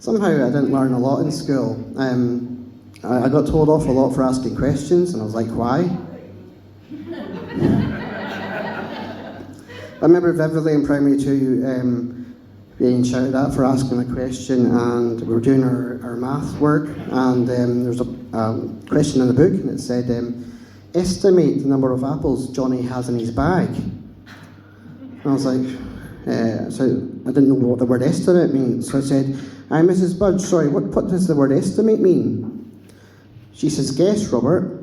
Somehow I didn't learn a lot in school. I got told off a lot for asking questions, and I was like, why? I remember vividly in primary 2 being shouted at for asking a question, and we were doing our math work, and there was a question in the book, and it said, estimate the number of apples Johnny has in his bag. And I was like, so I didn't know what the word estimate means, so I said, "Hi, Mrs. Budge, sorry, what does the word estimate mean?" She says, "Guess, Robert."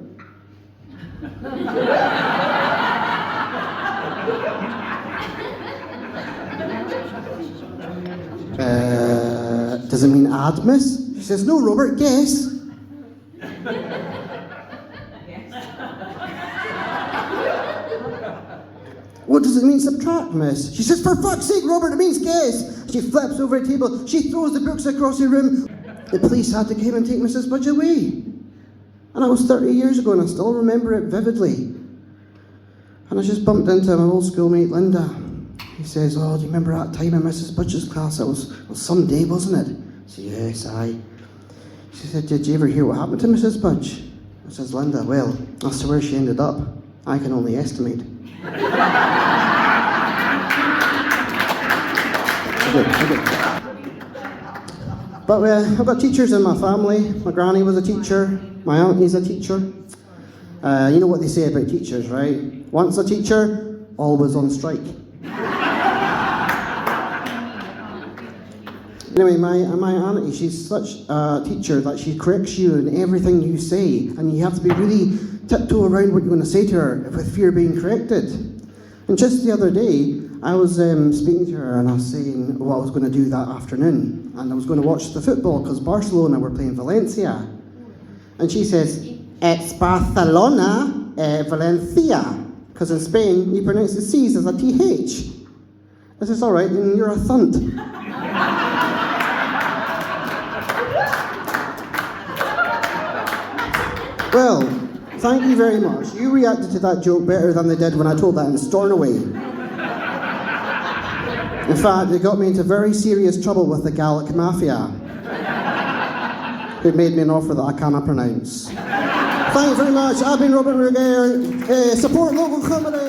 Does it mean Admas? She says, "No, Robert, guess." "What does it mean subtract, miss?" She says, "For fuck's sake, Robert, it means guess." She flips over a table, she throws the books across the room. The police had to come and take Mrs. Budge away. And that was 30 years ago, and I still remember it vividly. And I just bumped into my old schoolmate, Linda. He says, "Oh, do you remember that time in Mrs. Budge's class? It was some day, wasn't it?" I said, "Yes, aye." She said, "Did you ever hear what happened to Mrs. Budge?" I says, "Linda, well, as to where she ended up, I can only estimate." But I've got teachers in my family. My granny was a teacher. My auntie's a teacher. You know what they say about teachers, right? Once a teacher, always on strike. Anyway, my auntie, she's such a teacher that she corrects you in everything you say, and you have to be really tiptoe around what you're going to say to her with fear of being corrected. And just the other day, I was speaking to her, and I was saying what I was going to do that afternoon, and I was going to watch the football because Barcelona were playing Valencia. And she says, "It's Barcelona, Valencia," because in Spain you pronounce the C's as a TH. I says, "All right, then you're a thunt." Well, thank you very much. You reacted to that joke better than they did when I told that in Stornoway. In fact, it got me into very serious trouble with the Gallic Mafia, who made me an offer that I cannot pronounce. Thank you very much. I've been Robert MacGregor. Support local comedy.